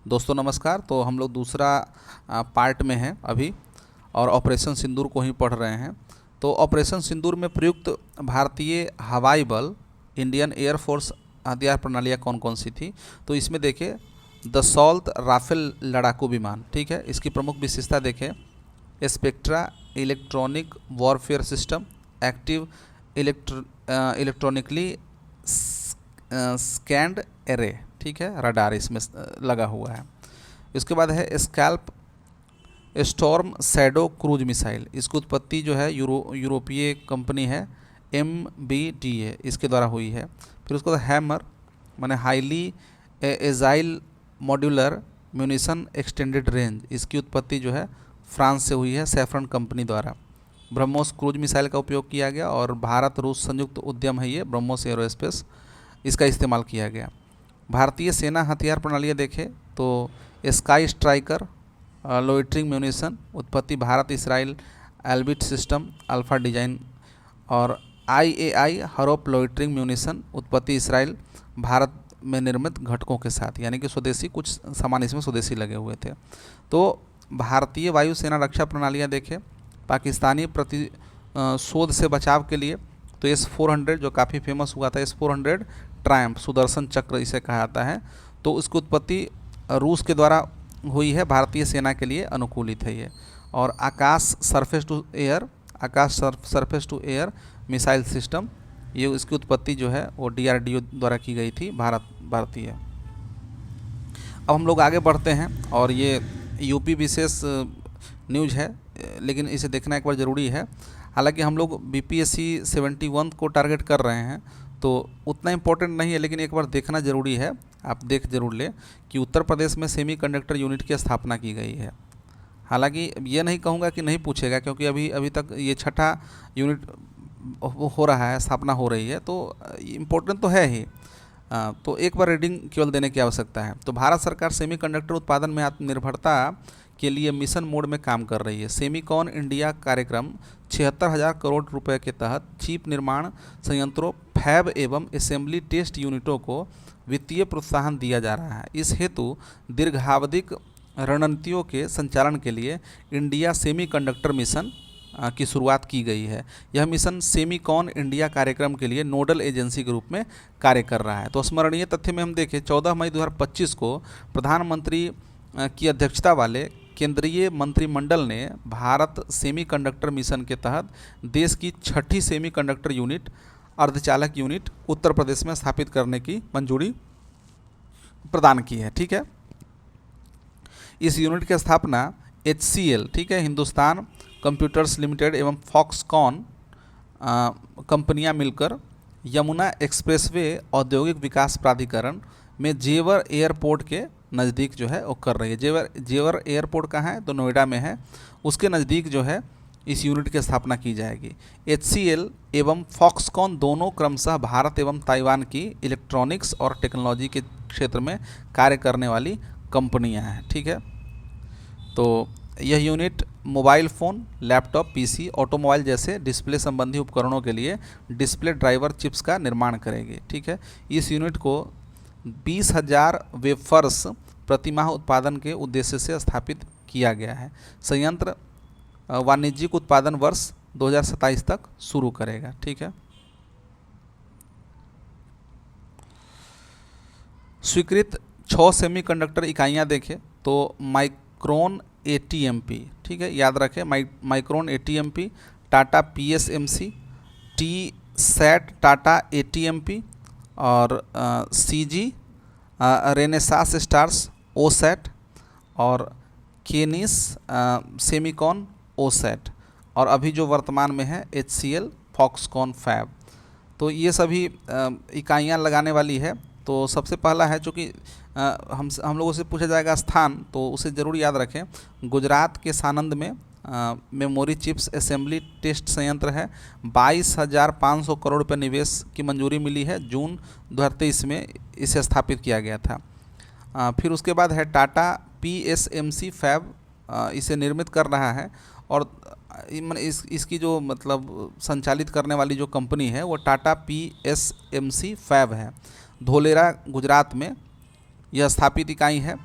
दोस्तों नमस्कार। तो हम लोग दूसरा पार्ट में हैं अभी और ऑपरेशन सिंदूर को ही पढ़ रहे हैं। तो ऑपरेशन सिंदूर में प्रयुक्त भारतीय हवाई बल इंडियन एयरफोर्स हथियार प्रणालियाँ कौन कौन सी थी। तो इसमें देखें दसौल्त राफेल लड़ाकू विमान, ठीक है। इसकी प्रमुख विशेषता देखें spectra electronic warfare system, active electronically scanned array, ठीक है, रडार इसमें लगा हुआ है। इसके बाद है scalp storm shadow cruise missile. इसकी उत्पत्ति जो है यूरोपीय कंपनी है MBDA, इसके द्वारा हुई है। फिर उसके बाद हैमर माने highly agile modular munition extended range. इसकी उत्पत्ति जो है फ्रांस से हुई है सैफरन कंपनी द्वारा। ब्रह्मोस क्रूज मिसाइल का उपयोग किया गया और भारत रूस संयुक्त उद्यम है ये ब्रह्मोस एरोस्पेस, इसका इस्तेमाल किया गया। भारतीय सेना हथियार प्रणालियाँ देखें तो स्काई स्ट्राइकर लोइटरिंग म्यूनिशन, उत्पत्ति Bharat Israel Elbit system alpha design. और IAI हरोप लोइटरिंग म्यूनिशन, उत्पत्ति इसराइल भारत में निर्मित घटकों के साथ, यानी कि स्वदेशी कुछ सामान इसमें स्वदेशी लगे हुए थे। तो भारतीय वायुसेना रक्षा प्रणालियाँ देखें पाकिस्तानी प्रतिशोध से बचाव के लिए तो S-400 जो काफ़ी फेमस हुआ था, S-400 ट्रायम्फ सुदर्शन चक्र इसे कहा जाता है। तो उसकी उत्पत्ति रूस के द्वारा हुई है, भारतीय सेना के लिए अनुकूलित है ये। और Akash surface to air missile system, ये इसकी उत्पत्ति जो है वो DRDO द्वारा की गई थी, भारतीय। अब हम लोग आगे बढ़ते हैं और ये यूपी विशेष न्यूज़ है, लेकिन इसे देखना एक बार ज़रूरी है। हालांकि हम लोग BPSC 71 को टारगेट कर रहे हैं तो उतना इम्पोर्टेंट नहीं है, लेकिन एक बार देखना ज़रूरी है। आप देख जरूर ले कि उत्तर प्रदेश में सेमीकंडक्टर यूनिट की स्थापना की गई है। हालांकि ये नहीं कहूँगा कि नहीं पूछेगा, क्योंकि अभी तक ये छठा यूनिट हो रहा है, स्थापना हो रही है, तो इम्पोर्टेंट तो है ही। तो एक बार रीडिंग केवल देने की आवश्यकता है। तो भारत सरकार सेमीकंडक्टर उत्पादन में आत्मनिर्भरता के लिए मिशन मोड में काम कर रही है। सेमीकॉन इंडिया कार्यक्रम 76,000 करोड़ रुपए के तहत चिप निर्माण संयंत्रों, फैब एवं असेंबली टेस्ट यूनिटों को वित्तीय प्रोत्साहन दिया जा रहा है। इस हेतु दीर्घावधिक रणनीतियों के संचालन के लिए इंडिया सेमीकंडक्टर मिशन की शुरुआत की गई है। यह मिशन सेमीकॉन इंडिया कार्यक्रम के लिए नोडल एजेंसी के रूप में कार्य कर रहा है। तो स्मरणीय तथ्य में हम देखें 14 मई 2025 को प्रधानमंत्री की अध्यक्षता वाले केंद्रीय मंत्रिमंडल ने भारत सेमीकंडक्टर मिशन के तहत देश की छठी सेमीकंडक्टर यूनिट अर्धचालक यूनिट उत्तर प्रदेश में स्थापित करने की मंजूरी प्रदान की है, ठीक है। इस यूनिट की स्थापना HCL, ठीक है, हिंदुस्तान कंप्यूटर्स लिमिटेड एवं फॉक्सकॉन कंपनियां मिलकर यमुना एक्सप्रेसवे औद्योगिक विकास प्राधिकरण में जेवर एयरपोर्ट के नज़दीक जो है वो कर रही है। जेवर एयरपोर्ट कहाँ है, तो नोएडा में है, उसके नज़दीक जो है इस यूनिट की स्थापना की जाएगी। HCL एवं फॉक्सकॉन दोनों क्रमशः भारत एवं ताइवान की इलेक्ट्रॉनिक्स और टेक्नोलॉजी के क्षेत्र में कार्य करने वाली कंपनियां हैं, ठीक है। तो यह unit mobile phone, laptop, PC, automobile जैसे डिस्प्ले संबंधी उपकरणों के लिए डिस्प्ले ड्राइवर चिप्स का निर्माण करेगी, ठीक है। इस यूनिट को 20,000 वेफर्स प्रतिमाह उत्पादन के उद्देश्य से स्थापित किया गया है। संयंत्र वाणिज्यिक उत्पादन वर्ष 2027 तक शुरू करेगा, ठीक है। स्वीकृत 6 सेमीकंडक्टर इकाइयाँ देखें तो माइक्रोन ATMP, ठीक है, याद रखें micron ATMP, Tata PSMC, TSAT Tata ATMP और CG रेनेसास स्टार्स OSAT और केनिस सेमीकॉन OSAT, और अभी जो वर्तमान में है HCL फॉक्सकॉन फैब। तो ये सभी इकाइयाँ लगाने वाली है। तो सबसे पहला है, चूँकि हम लोगों से पूछा जाएगा स्थान, तो उसे ज़रूर याद रखें। गुजरात के सानंद में मेमोरी चिप्स असेंबली टेस्ट संयंत्र है। 22,500 करोड़ रुपये निवेश की मंजूरी मिली है, जून 2023 में इसे स्थापित किया गया था। फिर उसके बाद है टाटा PSMC फैब, इसे निर्मित कर रहा है और इसकी जो मतलब संचालित करने वाली जो कंपनी है वो टाटा PSMC फैब है। धोलेरा गुजरात में यह स्थापित इकाई है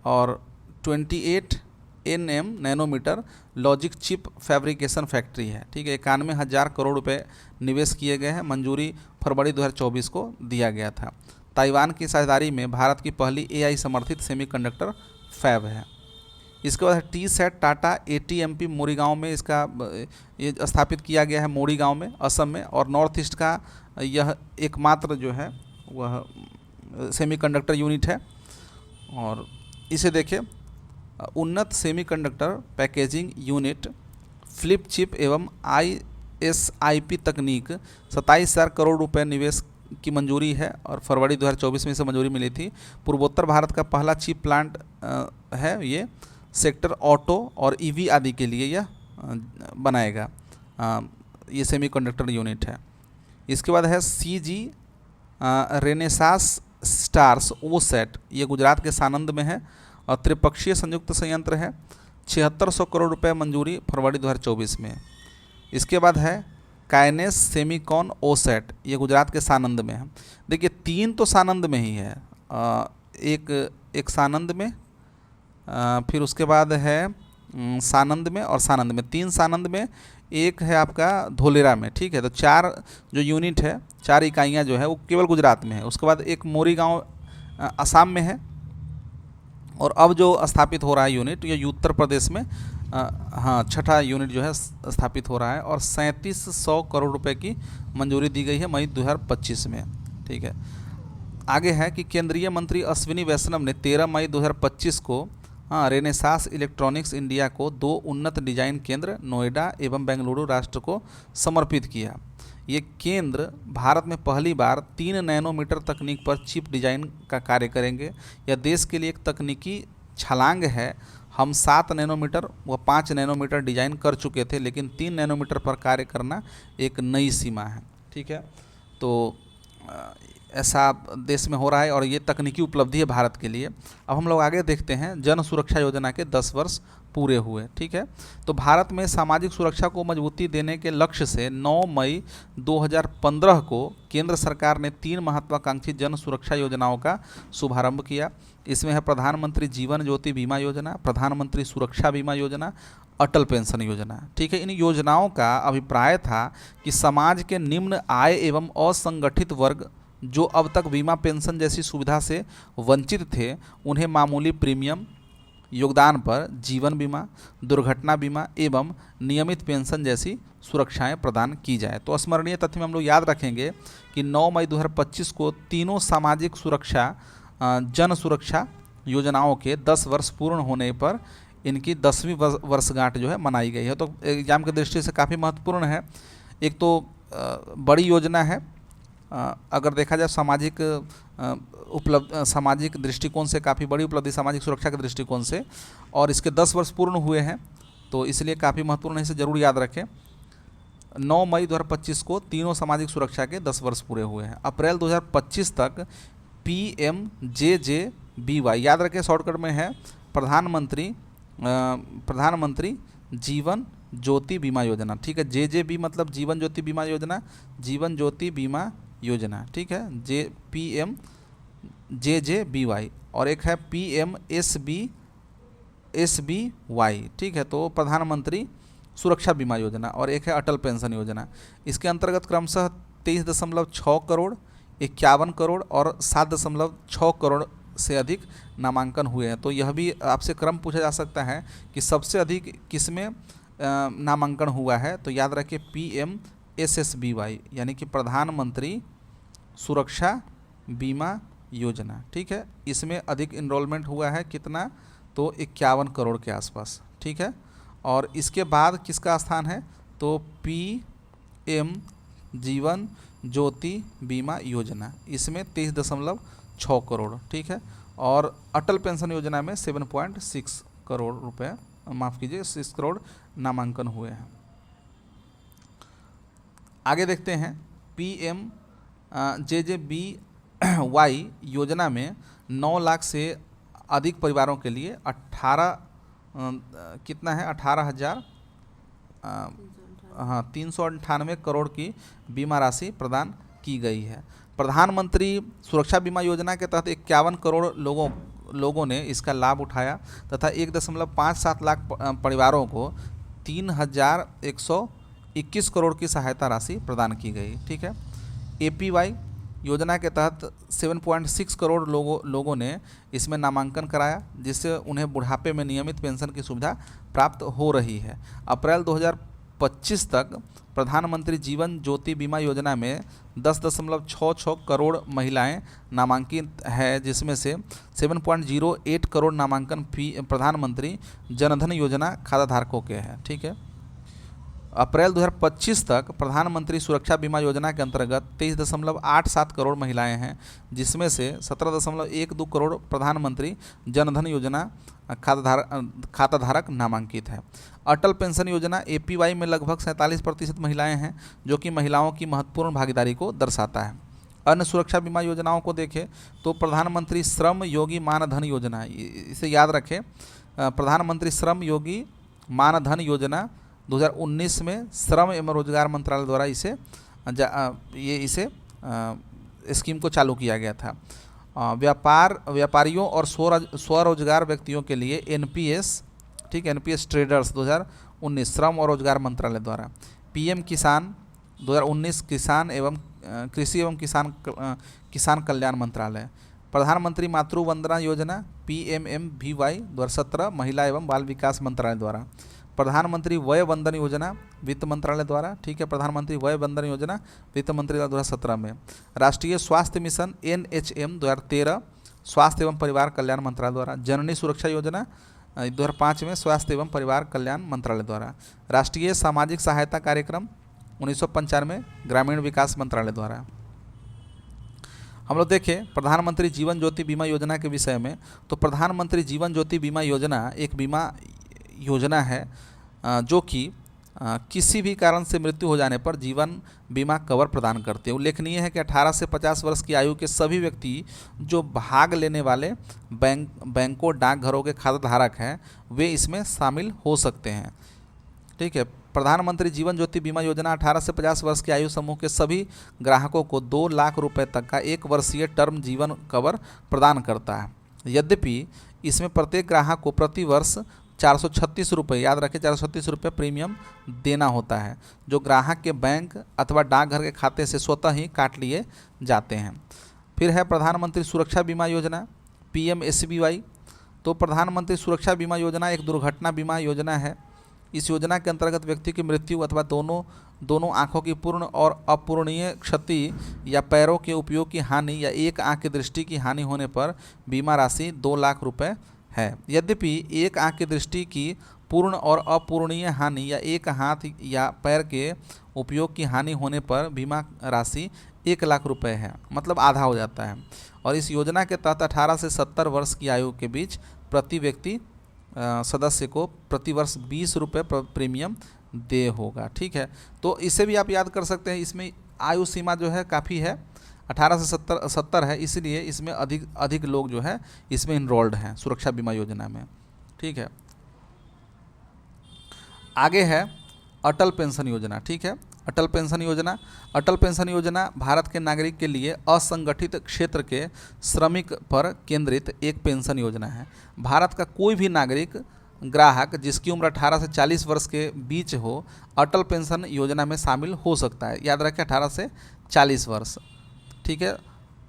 और 28 nm nanometre logic chip fabrication factory है। ठीक है, 91,000 करोड़ रुपए निवेश किए गए हैं। मंजूरी फरवरी 2024 को दिया गया था। ताइवान की साझेदारी में भारत की पहली AI समर्थित सेमीकंडक्टर फैब है। इसके बाद TSAT टाटा ATMP मोरीगांव में इसका ये स्थापित किया गया है, मोरीगांव में, असम में। और नॉर्थ ईस्ट का यह एकमात्र जो है वह सेमीकंडक्टर यूनिट है। और इसे देखिए, उन्नत semiconductor packaging unit, flip chip एवं ISIP तकनीक, 27,000 करोड़ रुपए निवेश की मंजूरी है और फरवरी 2024 में इसे मंजूरी मिली थी। पूर्वोत्तर भारत का पहला चिप प्लांट है ये, सेक्टर ऑटो और EV आदि के लिए यह बनाएगा। ये सेमीकंडक्टर यूनिट है। इसके बाद है CG रेनेसास स्टार्स OSAT, ये गुजरात के सानंद में है और त्रिपक्षीय संयुक्त संयंत्र है। 7600 करोड़ रुपए मंजूरी फरवरी 2024 में। इसके बाद है काइनेस सेमीकॉन OSAT, ये गुजरात के सानंद में है। देखिए 3 तो सानंद में ही है, एक सानंद में, फिर उसके बाद है सानंद में और सानंद में, 3 सानंद में, एक है आपका धोलेरा में। ठीक है, तो 4 जो यूनिट है, 4 इकाइयाँ जो है वो केवल गुजरात में है। उसके बाद एक मोरीगांव असम में है और अब जो स्थापित हो रहा है यूनिट ये उत्तर प्रदेश में, हाँ, 6ठा यूनिट जो है स्थापित हो रहा है और 3700 करोड़ रुपए की मंजूरी दी गई है मई 2025 में। ठीक है, आगे है कि केंद्रीय मंत्री अश्विनी वैष्णव ने 13 मई 2025 को रेनेसास इलेक्ट्रॉनिक्स इंडिया को 2 उन्नत डिजाइन केंद्र नोएडा एवं बेंगलुरु राष्ट्र को समर्पित किया। ये केंद्र भारत में पहली बार 3 नैनोमीटर तकनीक पर चिप डिजाइन का कार्य करेंगे। यह देश के लिए एक तकनीकी छलांग है। हम 7 नैनोमीटर व 5 नैनोमीटर डिजाइन कर चुके थे, लेकिन 3 नैनोमीटर पर कार्य करना एक नई सीमा है। ठीक है, तो ऐसा देश में हो रहा है और ये तकनीकी उपलब्धि है भारत के लिए। अब हम लोग आगे देखते हैं, जन सुरक्षा योजना के 10 वर्ष पूरे हुए। ठीक है, तो भारत में सामाजिक सुरक्षा को मजबूती देने के लक्ष्य से 9 मई 2015 को केंद्र सरकार ने 3 महत्वाकांक्षी जन सुरक्षा योजनाओं का शुभारंभ किया। इसमें है प्रधानमंत्री जीवन ज्योति बीमा योजना, प्रधानमंत्री सुरक्षा बीमा योजना, अटल पेंशन योजना। ठीक है, इन योजनाओं का अभिप्राय था कि समाज के निम्न आय एवं असंगठित वर्ग जो अब तक बीमा पेंशन जैसी सुविधा से वंचित थे, उन्हें मामूली प्रीमियम योगदान पर जीवन बीमा, दुर्घटना बीमा एवं नियमित पेंशन जैसी सुरक्षाएं प्रदान की जाए। तो स्मरणीय तथ्य में हम लोग याद रखेंगे कि 9 मई 2025 को तीनों सामाजिक सुरक्षा जन सुरक्षा योजनाओं के 10 वर्ष पूर्ण होने पर इनकी 10वीं वर्षगांठ जो है मनाई गई है। तो एग्जाम की दृष्टि से काफ़ी महत्वपूर्ण है। एक तो बड़ी योजना है, अगर देखा जाए सामाजिक दृष्टिकोण से काफ़ी बड़ी उपलब्धि सामाजिक सुरक्षा के दृष्टिकोण से, और इसके 10 वर्ष पूर्ण हुए हैं, तो इसलिए काफ़ी महत्वपूर्ण है, इसे जरूर याद रखें। 9 मई 2025 को तीनों सामाजिक सुरक्षा के 10 वर्ष पूरे हुए हैं। अप्रैल 2025 तक PMJJBY, याद रखें शॉर्टकट में है प्रधानमंत्री जीवन ज्योति बीमा योजना। ठीक है, JJB मतलब जीवन ज्योति बीमा योजना, जीवन ज्योति बीमा योजना। ठीक है, PMJJBY, और एक है PMSBY। ठीक है, तो प्रधानमंत्री सुरक्षा बीमा योजना, और एक है अटल पेंशन योजना। इसके अंतर्गत क्रमशः 23.6 करोड़, 51 करोड़ और 7.6 करोड़ से अधिक नामांकन हुए हैं। तो यह भी आपसे क्रम पूछा जा सकता है कि सबसे अधिक किसमें नामांकन हुआ है, तो याद रखिए PMSSBY यानी कि प्रधानमंत्री सुरक्षा बीमा योजना। ठीक है, इसमें अधिक इनरोलमेंट हुआ है, कितना, तो 51 करोड़ के आसपास। ठीक है, और इसके बाद किसका स्थान है, तो PM जीवन ज्योति बीमा योजना, इसमें 23.6 करोड़। ठीक है, और अटल पेंशन योजना में 7.6 करोड़ रुपए, माफ़ कीजिए 6 करोड़ नामांकन हुए हैं। आगे देखते हैं, PMJJBY योजना में 9 लाख से अधिक परिवारों के लिए 398 करोड़ की बीमा राशि प्रदान की गई है। प्रधानमंत्री सुरक्षा बीमा योजना के तहत 51 करोड़ लोगों लोगों ने इसका लाभ उठाया तथा 1.57 लाख परिवारों को 3,121 करोड़ की सहायता राशि प्रदान की गई। ठीक है। APY योजना के तहत 7.6 करोड़ लोगों ने इसमें नामांकन कराया, जिससे उन्हें बुढ़ापे में नियमित पेंशन की सुविधा प्राप्त हो रही है। अप्रैल 2025 तक प्रधानमंत्री जीवन ज्योति बीमा योजना में 10.66 करोड़ महिलाएं नामांकित है, जिसमें से 7.08 करोड़ नामांकन प्रधानमंत्री जनधन योजना खाताधारकों के हैं। ठीक है। अप्रैल 2025 तक प्रधानमंत्री सुरक्षा बीमा योजना के अंतर्गत 23.87 करोड़ महिलाएं हैं, जिसमें से 17.12 करोड़ प्रधानमंत्री जनधन योजना खाताधारक नामांकित है। अटल पेंशन योजना APY में लगभग 47% महिलाएं हैं, जो कि महिलाओं की महत्वपूर्ण भागीदारी को दर्शाता है। अन्य सुरक्षा बीमा योजनाओं को देखें तो प्रधानमंत्री श्रम योगी मानधन योजना, इसे याद रखें, प्रधानमंत्री श्रम योगी मानधन योजना 2019 में श्रम एवं रोजगार मंत्रालय द्वारा इसे स्कीम को चालू किया गया था। व्यापारियों और स्वरोजगार व्यक्तियों के लिए NPS, ठीक, NPS ट्रेडर्स 2019 श्रम और रोजगार मंत्रालय द्वारा। PM किसान 2019 किसान एवं कृषि एवं किसान कल्याण मंत्रालय। प्रधानमंत्री मातृ वंदना योजना PMMVY 2017 महिला एवं बाल विकास मंत्रालय द्वारा। प्रधानमंत्री वय वंदन योजना वित्त मंत्रालय द्वारा। ठीक है। प्रधानमंत्री वय वंदन योजना वित्त मंत्रालय 2017 में। राष्ट्रीय स्वास्थ्य मिशन NHM 2013 स्वास्थ्य एवं परिवार कल्याण मंत्रालय द्वारा। जननी सुरक्षा योजना 2005 में स्वास्थ्य एवं परिवार कल्याण मंत्रालय द्वारा। राष्ट्रीय सामाजिक सहायता कार्यक्रम 1995 ग्रामीण विकास मंत्रालय द्वारा। हम लोग देखें प्रधानमंत्री जीवन ज्योति बीमा योजना के विषय में, तो प्रधानमंत्री जीवन ज्योति बीमा योजना एक बीमा योजना है जो कि किसी भी कारण से मृत्यु हो जाने पर जीवन बीमा कवर प्रदान करते हैं। उल्लेखनीय है कि 18 से 50 वर्ष की आयु के सभी व्यक्ति जो भाग लेने वाले बैंकों डाकघरों के खाताधारक हैं, वे इसमें शामिल हो सकते हैं। ठीक है। प्रधानमंत्री जीवन ज्योति बीमा योजना 18 से 50 वर्ष की आयु समूह के सभी ग्राहकों को 2 लाख रुपए तक का 1 वर्षीय टर्म जीवन कवर प्रदान करता है। यद्यपि इसमें प्रत्येक ग्राहक को प्रति वर्ष 436 रुपये, याद रखें 436 रुपये प्रीमियम देना होता है, जो ग्राहक के बैंक अथवा डाकघर के खाते से स्वतः ही काट लिए जाते हैं। फिर है प्रधानमंत्री सुरक्षा बीमा योजना PMSBY। तो प्रधानमंत्री सुरक्षा बीमा योजना एक दुर्घटना बीमा योजना है। इस योजना के अंतर्गत व्यक्ति की मृत्यु अथवा दोनों आँखों की पूर्ण और अपूरणीय क्षति या पैरों के उपयोग की हानि या एक आँख की दृष्टि की हानि होने पर बीमा राशि 2 लाख रुपये है। यद्यपि एक आँख की दृष्टि की पूर्ण और अपूरणीय हानि या एक हाथ या पैर के उपयोग की हानि होने पर बीमा राशि 1 लाख रुपए है, मतलब आधा हो जाता है। और इस योजना के तहत 18 से 70 वर्ष की आयु के बीच प्रति व्यक्ति सदस्य को प्रति वर्ष 20 रुपये प्रीमियम दे होगा। ठीक है। तो इसे भी आप याद कर सकते हैं। इसमें आयु सीमा जो है काफ़ी है, 18 से 70 है, इसलिए इसमें अधिक लोग जो है इसमें इनरोल्ड हैं सुरक्षा बीमा योजना में। ठीक है। आगे है अटल पेंशन योजना। ठीक है। अटल पेंशन योजना भारत के नागरिक के लिए असंगठित क्षेत्र के श्रमिक पर केंद्रित एक पेंशन योजना है। भारत का कोई भी नागरिक ग्राहक जिसकी उम्र 18 से 40 वर्ष के बीच हो, अटल पेंशन योजना में शामिल हो सकता है। याद रखें 18 से 40 वर्ष। ठीक है।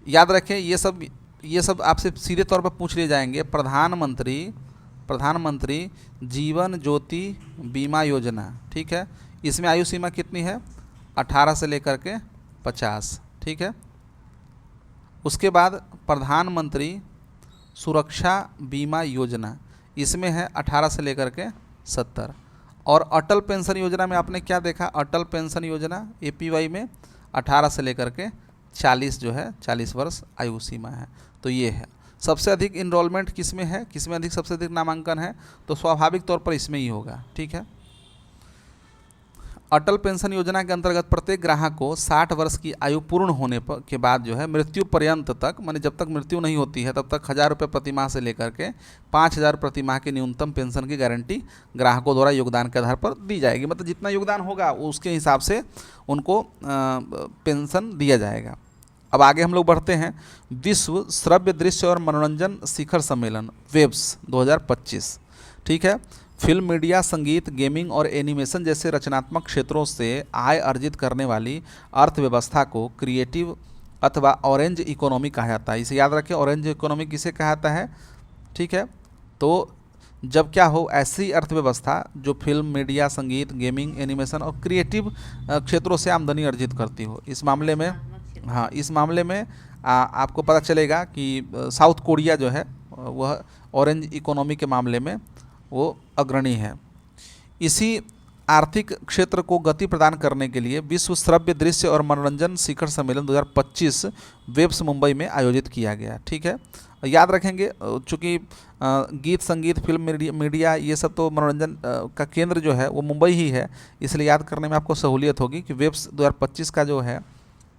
याद रखें ये सब आपसे सीधे तौर पर पूछ लिए जाएंगे। प्रधानमंत्री जीवन ज्योति बीमा योजना, ठीक है, इसमें आयु सीमा कितनी है? 18 से लेकर के 50। ठीक है। उसके बाद प्रधानमंत्री सुरक्षा बीमा योजना, इसमें है 18 से लेकर के 70। और अटल पेंशन योजना में आपने क्या देखा? अटल पेंशन योजना APY में 18 से लेकर के 40 जो है 40 वर्ष आयु सीमा है। तो ये है सबसे अधिक इनरोलमेंट किसमें है, किसमें सबसे अधिक नामांकन है, तो स्वाभाविक तौर पर इसमें ही होगा। ठीक है। अटल पेंशन योजना के अंतर्गत प्रत्येक ग्राहक को 60 वर्ष की आयु पूर्ण होने के बाद जो है मृत्यु पर्यंत तक, माने जब तक मृत्यु नहीं होती है तब तक 1000 रुपये प्रति माह से लेकर के 5000 प्रति माह की न्यूनतम पेंशन की गारंटी ग्राहकों द्वारा योगदान के आधार पर दी जाएगी। मतलब जितना योगदान होगा उसके हिसाब से उनको पेंशन दिया जाएगा। अब आगे हम लोग बढ़ते हैं। विश्व श्रव्य दृश्य और मनोरंजन शिखर सम्मेलन वेब्स 2025। ठीक है। फिल्म, मीडिया, संगीत, गेमिंग और एनिमेशन जैसे रचनात्मक क्षेत्रों से आय अर्जित करने वाली अर्थव्यवस्था को क्रिएटिव अथवा ऑरेंज इकोनॉमी कहा जाता है। इसे याद रखें, ऑरेंज इकोनॉमी किसे कहा जाता है। ठीक है। तो जब क्या हो, ऐसी अर्थव्यवस्था जो फिल्म, मीडिया, संगीत, गेमिंग, एनिमेशन और क्रिएटिव क्षेत्रों से आमदनी अर्जित करती हो। इस मामले में, हाँ, इस मामले में आपको पता चलेगा कि साउथ कोरिया जो है वह ऑरेंज इकोनॉमी के मामले में वो अग्रणी है। इसी आर्थिक क्षेत्र को गति प्रदान करने के लिए विश्व श्रव्य दृश्य और मनोरंजन शिखर सम्मेलन 2025 वेब्स मुंबई में आयोजित किया गया। ठीक है। याद रखेंगे, चूँकि गीत, संगीत, फिल्म, मीडिया ये सब तो मनोरंजन का केंद्र जो है वो मुंबई ही है, इसलिए याद करने में आपको सहूलियत होगी कि वेब्स 2025 का जो है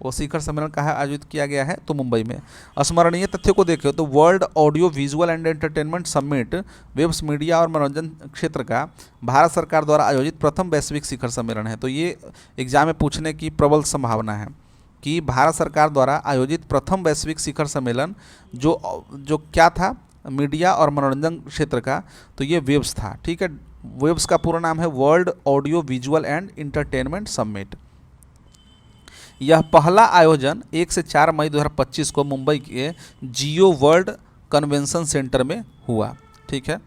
वो शिखर सम्मेलन कहाँ आयोजित किया गया है, तो मुंबई में। स्मरणीय तथ्यों को देखें तो world audio visual and entertainment summit WAVES, media और मनोरंजन क्षेत्र का भारत सरकार द्वारा आयोजित प्रथम वैश्विक शिखर सम्मेलन है। तो ये एग्जाम में पूछने की प्रबल संभावना है कि भारत सरकार द्वारा आयोजित प्रथम वैश्विक शिखर सम्मेलन जो क्या था, मीडिया और मनोरंजन क्षेत्र का, तो ये वेब्स था। ठीक है। वेब्स का पूरा नाम है world audio visual and entertainment summit. यह पहला आयोजन 1 से 4 मई 2025 को मुंबई के जियो वर्ल्ड कन्वेंशन सेंटर में हुआ। ठीक है।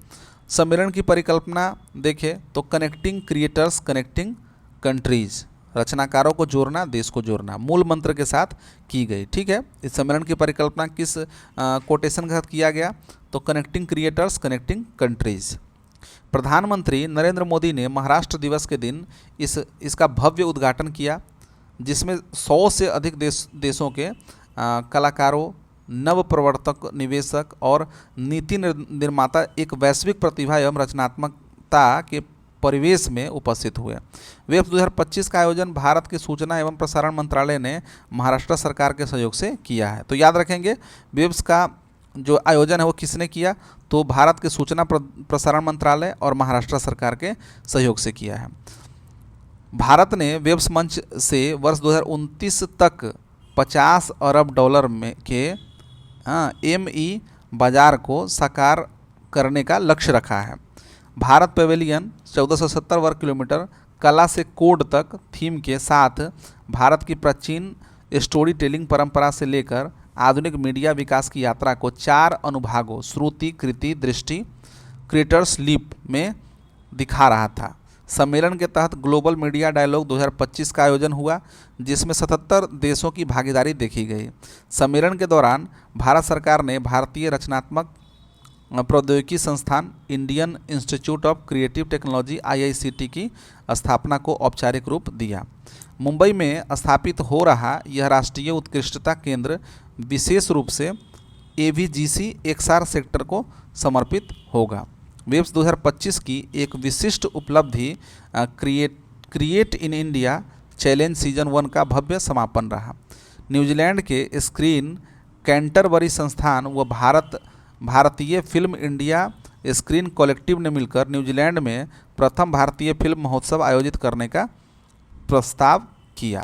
सम्मेलन की परिकल्पना देखें तो कनेक्टिंग क्रिएटर्स, कनेक्टिंग कंट्रीज, रचनाकारों को जोड़ना, देश को जोड़ना, मूल मंत्र के साथ की गई। ठीक है। इस सम्मेलन की परिकल्पना किस कोटेशन के साथ किया गया, तो कनेक्टिंग क्रिएटर्स, कनेक्टिंग कंट्रीज। प्रधानमंत्री नरेंद्र मोदी ने महाराष्ट्र दिवस के दिन इसका भव्य उद्घाटन किया, जिसमें 100 से अधिक देशों के कलाकारों, नव प्रवर्तक, निवेशक और नीति निर्माता एक वैश्विक प्रतिभा एवं रचनात्मकता के परिवेश में उपस्थित हुए। वेब्स 2025 का आयोजन भारत के सूचना एवं प्रसारण मंत्रालय ने महाराष्ट्र सरकार के सहयोग से किया है। तो याद रखेंगे, वेब्स का जो आयोजन है वो किसने किया, तो भारत के सूचना प्रसारण मंत्रालय और महाराष्ट्र सरकार के सहयोग से किया है। भारत ने वेब्स मंच से वर्ष 2029 तक 50 अरब डॉलर में के एमई बाजार को साकार करने का लक्ष्य रखा है। भारत पवेलियन 1470 वर्ग किलोमीटर कला से कोड तक थीम के साथ भारत की प्राचीन स्टोरी टेलिंग परंपरा से लेकर आधुनिक मीडिया विकास की यात्रा को 4 अनुभागों श्रुति, कृति, दृष्टि, क्रिएटर्स लीप में दिखा रहा था। सम्मेलन के तहत ग्लोबल मीडिया डायलॉग 2025 का आयोजन हुआ, जिसमें 77 देशों की भागीदारी देखी गई। सम्मेलन के दौरान भारत सरकार ने भारतीय रचनात्मक प्रौद्योगिकी संस्थान Indian institute of creative technology IICT की स्थापना को औपचारिक रूप दिया। मुंबई में स्थापित हो रहा यह राष्ट्रीय उत्कृष्टता केंद्र विशेष रूप से AVGC XR सेक्टर को समर्पित होगा। वेब्स 2025 की एक विशिष्ट उपलब्धि create in India challenge season 1 का भव्य समापन रहा। न्यूजीलैंड के स्क्रीन कैंटरबरी संस्थान व भारतीय फिल्म इंडिया स्क्रीन कलेक्टिव ने मिलकर न्यूजीलैंड में प्रथम भारतीय फिल्म महोत्सव आयोजित करने का प्रस्ताव किया।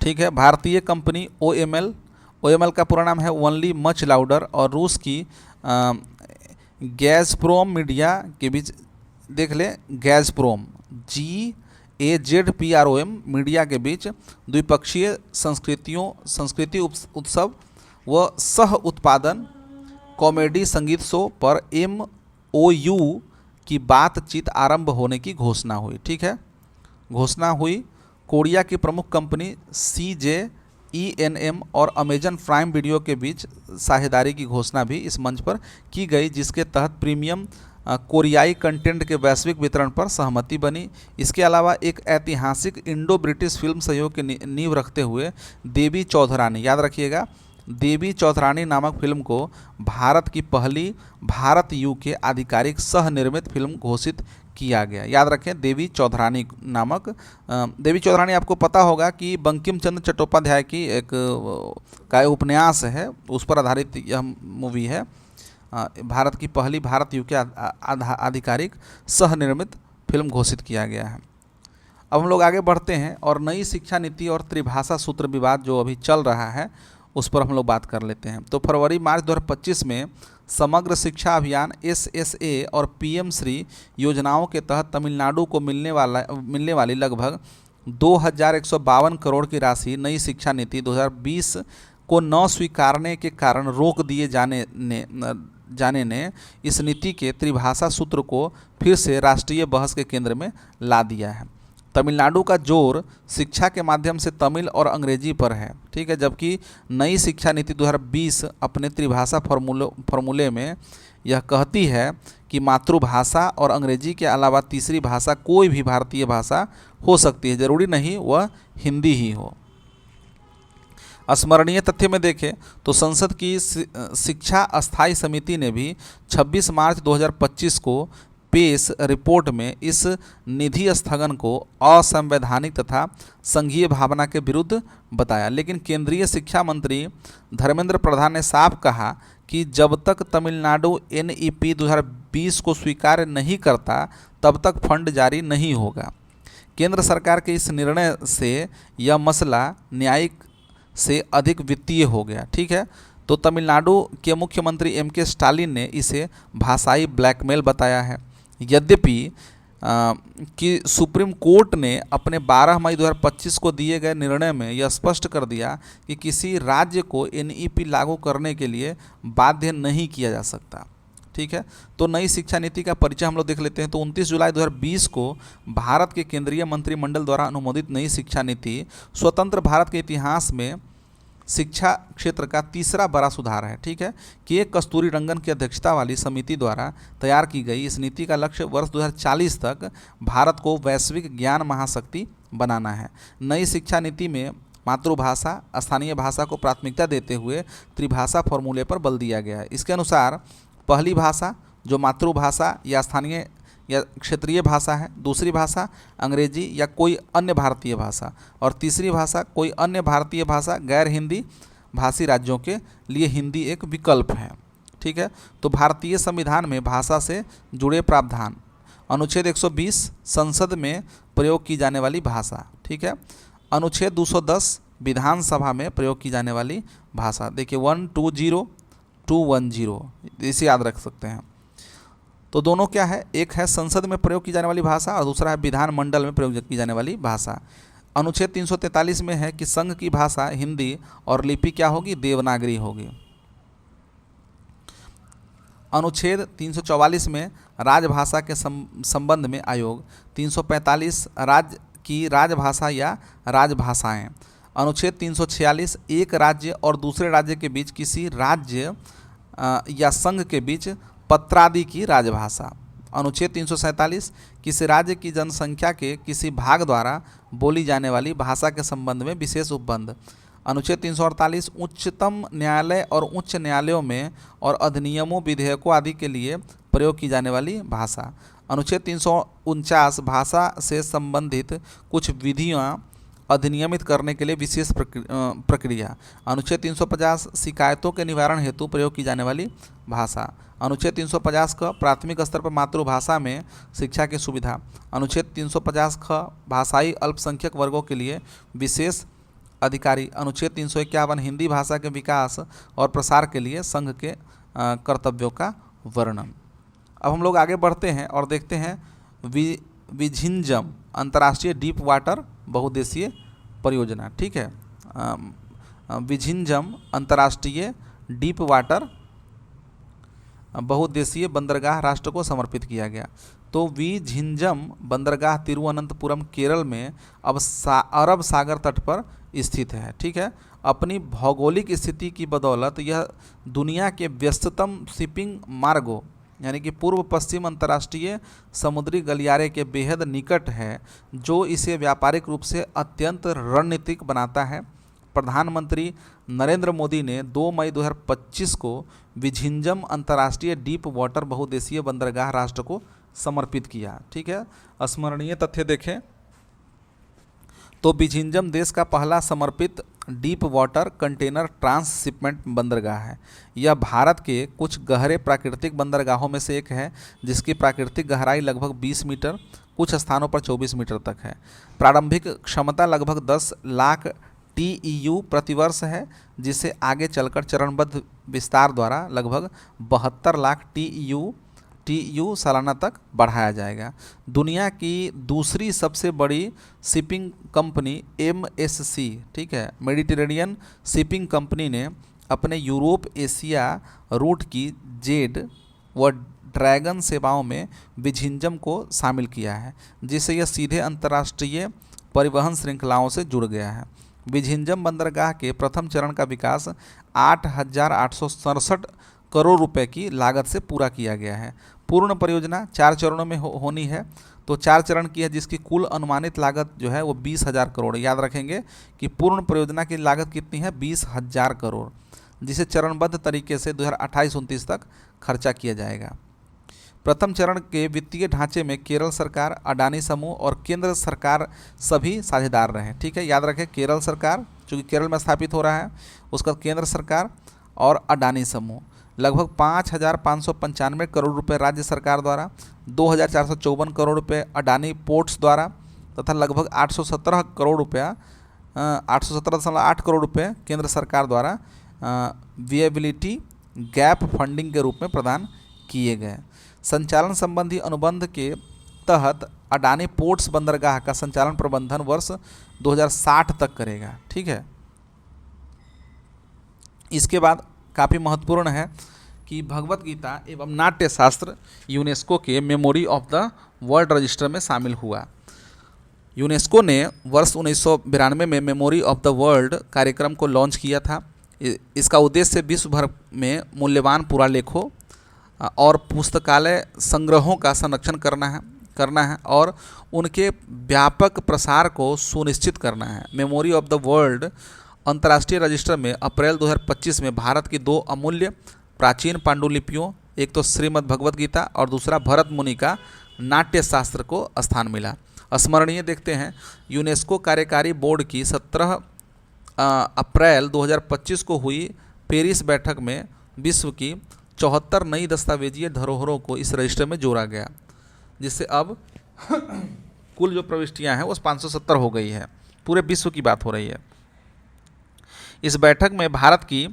ठीक है। भारतीय कंपनी OML का पूरा नाम है ओनली मच लाउडर और रूस की गैज़प्रोम मीडिया के बीच, देख ले, गैज़प्रोम GAZPROM मीडिया के बीच द्विपक्षीय संस्कृति उत्सव व सह उत्पादन कॉमेडी संगीत शो पर MOU की बातचीत आरंभ होने की घोषणा हुई। ठीक है। घोषणा हुई। कोरिया की प्रमुख कंपनी CJENM और अमेजन प्राइम वीडियो के बीच साझेदारी की घोषणा भी इस मंच पर की गई, जिसके तहत प्रीमियम कोरियाई कंटेंट के वैश्विक वितरण पर सहमति बनी। इसके अलावा एक ऐतिहासिक इंडो ब्रिटिश फिल्म सहयोग की नींव रखते हुए देवी चौधरानी, याद रखिएगा, देवी चौधरानी नामक फिल्म को भारत की पहली भारत UK आधिकारिक सह निर्मित फिल्म घोषित किया गया। याद रखें, देवी चौधरानी नामक, देवी चौधरानी आपको पता होगा कि बंकिम चंद्र चट्टोपाध्याय की एक का उपन्यास है, उस पर आधारित यह मूवी है। भारत की पहली भारत UK आधिकारिक सह निर्मित फिल्म घोषित किया गया है। अब हम लोग आगे बढ़ते हैं और नई शिक्षा नीति और त्रिभाषा सूत्र विवाद जो अभी चल रहा है उस पर हम लोग बात कर लेते हैं। तो फरवरी मार्च 2025 में समग्र शिक्षा अभियान SSA और PM श्री योजनाओं के तहत तमिलनाडु को मिलने वाली लगभग 2152 करोड़ की राशि नई शिक्षा नीति 2020 को न स्वीकारने के कारण रोक दिए जाने ने इस नीति के त्रिभाषा सूत्र को फिर से राष्ट्रीय बहस के केंद्र में ला दिया है। तमिलनाडु का जोर शिक्षा के माध्यम से तमिल और अंग्रेजी पर है, ठीक है, जबकि नई शिक्षा नीति 2020 अपने त्रिभाषा फॉर्मूले में यह कहती है कि मातृभाषा और अंग्रेजी के अलावा तीसरी भाषा कोई भी भारतीय भाषा हो सकती है, जरूरी नहीं वह हिंदी ही हो। स्मरणीय तथ्य में देखें तो संसद की शिक्षा अस्थायी समिति ने भी 26 मार्च 2025 को पेश रिपोर्ट में इस निधि स्थगन को असंवैधानिक तथा संघीय भावना के विरुद्ध बताया, लेकिन केंद्रीय शिक्षा मंत्री धर्मेंद्र प्रधान ने साफ कहा कि जब तक तमिलनाडु NEP 2020 को स्वीकार नहीं करता तब तक फंड जारी नहीं होगा। केंद्र सरकार के इस निर्णय से यह मसला न्यायिक से अधिक वित्तीय हो गया, ठीक है। तो तमिलनाडु के मुख्यमंत्री MK स्टालिन ने इसे भाषाई ब्लैकमेल बताया है। यद्यपि कि सुप्रीम कोर्ट ने अपने 12 मई 2025 को दिए गए निर्णय में यह स्पष्ट कर दिया कि किसी राज्य को NEP लागू करने के लिए बाध्य नहीं किया जा सकता, ठीक है। तो नई शिक्षा नीति का परिचय हम लोग देख लेते हैं। तो 29 जुलाई 2020 को भारत के केंद्रीय मंत्रिमंडल द्वारा अनुमोदित नई शिक्षा नीति स्वतंत्र भारत के इतिहास में शिक्षा क्षेत्र का तीसरा बड़ा सुधार है, ठीक है। के कस्तूरी रंगन की अध्यक्षता वाली समिति द्वारा तैयार की गई इस नीति का लक्ष्य वर्ष 2040 तक भारत को वैश्विक ज्ञान महाशक्ति बनाना है। नई शिक्षा नीति में मातृभाषा स्थानीय भाषा को प्राथमिकता देते हुए त्रिभाषा फॉर्मूले पर बल दिया गया है। इसके अनुसार पहली भाषा जो मातृभाषा या स्थानीय या क्षेत्रीय भाषा है, दूसरी भाषा अंग्रेजी या कोई अन्य भारतीय भाषा, और तीसरी भाषा कोई अन्य भारतीय भाषा गैर हिंदी भाषी राज्यों के लिए हिंदी एक विकल्प है, ठीक है। तो भारतीय संविधान में भाषा से जुड़े प्रावधान, अनुच्छेद 120 संसद में प्रयोग की जाने वाली भाषा, ठीक है। अनुच्छेद 210 विधानसभा में प्रयोग की जाने वाली भाषा। देखिए 120 210 इसे याद रख सकते हैं। तो दोनों क्या है, एक है संसद में प्रयोग की जाने वाली भाषा और दूसरा है विधानमंडल में प्रयोग की जाने वाली भाषा। अनुच्छेद 343 में है कि संघ की भाषा हिंदी और लिपि क्या होगी, देवनागरी होगी। अनुच्छेद 344 में राजभाषा के संबंध में आयोग। 345 राज्य की राजभाषा या राजभाषाएं। अनुच्छेद 346 एक राज्य और दूसरे राज्य के बीच किसी राज्य या संघ के बीच पत्रादि की राजभाषा। अनुच्छेद 347 किसी राज्य की जनसंख्या के किसी भाग द्वारा बोली जाने वाली भाषा के संबंध में विशेष उपबंध। अनुच्छेद 348 उच्चतम न्यायालय और उच्च न्यायालयों में और अधिनियमों विधेयकों आदि के लिए प्रयोग की जाने वाली भाषा। अनुच्छेद 349 भाषा से संबंधित कुछ विधियाँ अधिनियमित करने के लिए विशेष प्रक्रिया। अनुच्छेद 350 शिकायतों के निवारण हेतु प्रयोग की जाने वाली भाषा। अनुच्छेद 350 क प्राथमिक स्तर पर मातृभाषा में शिक्षा की सुविधा। अनुच्छेद 350 ख भाषाई अल्पसंख्यक वर्गों के लिए विशेष अधिकारी। अनुच्छेद 351 हिंदी भाषा के विकास और प्रसार के लिए संघ के कर्तव्यों का वर्णन। अब हम लोग आगे बढ़ते हैं और देखते हैं विझिंजम अंतर्राष्ट्रीय डीप वाटर बहुउद्देशीय परियोजना, ठीक है। विझिंजम अंतर्राष्ट्रीय डीप वाटर बहुउद्देशीय बंदरगाह राष्ट्र को समर्पित किया गया। तो विझिंजम बंदरगाह तिरुवनंतपुरम केरल में अब अरब सागर तट पर स्थित है, ठीक है। अपनी भौगोलिक स्थिति की बदौलत यह दुनिया के व्यस्ततम शिपिंग मार्गों यानी कि पूर्व पश्चिम अंतर्राष्ट्रीय समुद्री गलियारे के बेहद निकट है, जो इसे व्यापारिक रूप से अत्यंत रणनीतिक बनाता है। प्रधानमंत्री नरेंद्र मोदी ने 2 मई 2025 को विझिंजम अंतर्राष्ट्रीय डीप वाटर बहुउद्देशीय बंदरगाह राष्ट्र को समर्पित किया, ठीक है। स्मरणीय तथ्य देखें तो विझिंजम देश का पहला समर्पित डीप वाटर कंटेनर ट्रांसशिपमेंट बंदरगाह है। यह भारत के कुछ गहरे प्राकृतिक बंदरगाहों में से एक है, जिसकी प्राकृतिक गहराई लगभग 20 मीटर, कुछ स्थानों पर 24 मीटर तक है। प्रारंभिक क्षमता लगभग 10 लाख TEU प्रतिवर्ष है, जिसे आगे चलकर चरणबद्ध विस्तार द्वारा लगभग 72 लाख TEU सालाना तक बढ़ाया जाएगा। दुनिया की दूसरी सबसे बड़ी शिपिंग कंपनी MSC, ठीक है, मेडिटेरेनियन शिपिंग कंपनी ने अपने यूरोप एशिया रूट की जेड व ड्रैगन सेवाओं में विझिंजम को शामिल किया है, जिससे यह सीधे अंतर्राष्ट्रीय परिवहन श्रृंखलाओं से जुड़ गया है। विझिंजम बंदरगाह के प्रथम चरण का विकास 8,867 करोड़ रुपए की लागत से पूरा किया गया है। पूर्ण परियोजना 4 चरणों में होनी है, तो 4 चरण की है, जिसकी कुल अनुमानित लागत जो है वो 20,000 करोड़। याद रखेंगे कि पूर्ण परियोजना की लागत कितनी है, 20,000 करोड़, जिसे चरणबद्ध तरीके से 2028-29 तक खर्चा किया जाएगा। प्रथम चरण के वित्तीय ढांचे में केरल सरकार, अडानी समूह और केंद्र सरकार सभी साझेदार रहे। ठीक है, याद रखें, केरल सरकार चूँकि केरल में स्थापित हो रहा है, उसका केंद्र सरकार और अडानी समूह। लगभग 5,595 करोड़ रुपए राज्य सरकार द्वारा, 2,454 करोड़ रुपए अडानी पोर्ट्स द्वारा तथा लगभग 817 करोड़ रुपया 817.8 करोड़ रुपए केंद्र सरकार द्वारा विएबिलिटी गैप फंडिंग के रूप में प्रदान किए गए। संचालन संबंधी अनुबंध के तहत अडानी पोर्ट्स बंदरगाह का संचालन प्रबंधन वर्ष 2060 तक करेगा। ठीक है, इसके बाद काफ़ी महत्वपूर्ण है कि भगवत गीता एवं नाट्य शास्त्र यूनेस्को के memory of the world register में शामिल हुआ। यूनेस्को ने वर्ष 1992 में मेमोरी ऑफ द वर्ल्ड कार्यक्रम को लॉन्च किया था। इसका उद्देश्य विश्व भर में मूल्यवान पुरालेखों और पुस्तकालय संग्रहों का संरक्षण करना है और उनके व्यापक प्रसार को सुनिश्चित करना है। मेमोरी ऑफ द वर्ल्ड अंतर्राष्ट्रीय रजिस्टर में अप्रैल 2025 में भारत की 2 अमूल्य प्राचीन पांडुलिपियों, एक तो श्रीमद् भगवत गीता और दूसरा भरत मुनि का नाट्य शास्त्र को स्थान मिला। स्मरणीय देखते हैं, यूनेस्को कार्यकारी बोर्ड की 17 अप्रैल 2025 को हुई पेरिस बैठक में विश्व की 74 नई दस्तावेजीय धरोहरों को इस रजिस्टर में जोड़ा गया, जिससे अब कुल जो प्रविष्टियां हैं वो 570 हो गई है। पूरे विश्व की बात हो रही है। इस बैठक में भारत की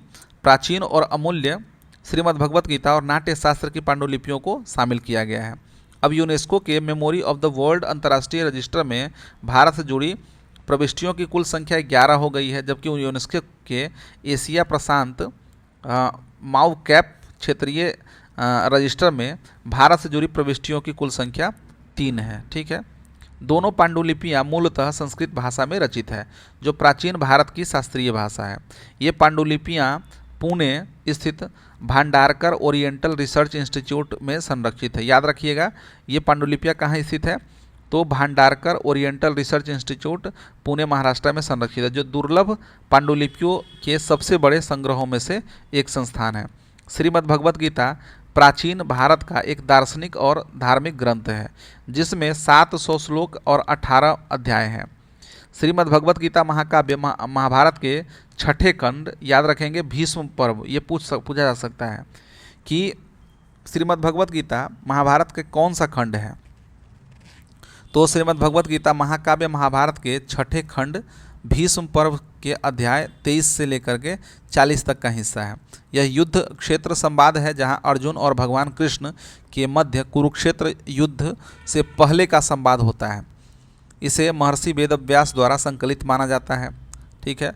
प्राचीन और अमूल्य श्रीमद् भगवत गीता और नाट्य शास्त्र की पांडुलिपियों को शामिल किया गया है। अब यूनेस्को के मेमोरी ऑफ द वर्ल्ड अंतर्राष्ट्रीय रजिस्टर में भारत से जुड़ी प्रविष्टियों की कुल संख्या 11 हो गई है, जबकि यूनेस्को के एशिया प्रशांत माउ कैप क्षेत्रीय रजिस्टर में भारत से जुड़ी प्रविष्टियों की कुल संख्या 3 है। ठीक है, दोनों पांडुलिपियाँ मूलतः संस्कृत भाषा में रचित है, जो प्राचीन भारत की शास्त्रीय भाषा है। ये पांडुलिपियाँ पुणे स्थित भांडारकर ओरिएंटल रिसर्च इंस्टीट्यूट में संरक्षित है। याद रखिएगा, ये पांडुलिपियाँ कहाँ स्थित है, तो Bhandarkar oriental research institute Pune Maharashtra में संरक्षित है, जो दुर्लभ पांडुलिपियों के सबसे बड़े संग्रहों में से एक संस्थान है। श्रीमद् भगवत गीता प्राचीन भारत का एक दार्शनिक और धार्मिक ग्रंथ है, जिसमें 700 श्लोक और 18 अध्याय हैं। श्रीमद् भगवत गीता महाकाव्य महाभारत के 6ठे खंड, याद रखेंगे भीष्म पर्व, ये पूछा जा सकता है कि श्रीमद् भगवत गीता महाभारत के कौन सा खंड है, तो श्रीमद् भगवत गीता महाकाव्य महाभारत के 6ठे खंड भीष्म पर्व के अध्याय 23 से लेकर के 40 तक का हिस्सा है। यह युद्ध क्षेत्र संवाद है, जहां अर्जुन और भगवान कृष्ण के मध्य कुरुक्षेत्र युद्ध से पहले का संवाद होता है। इसे महर्षि वेदव्यास द्वारा संकलित माना जाता है। ठीक है,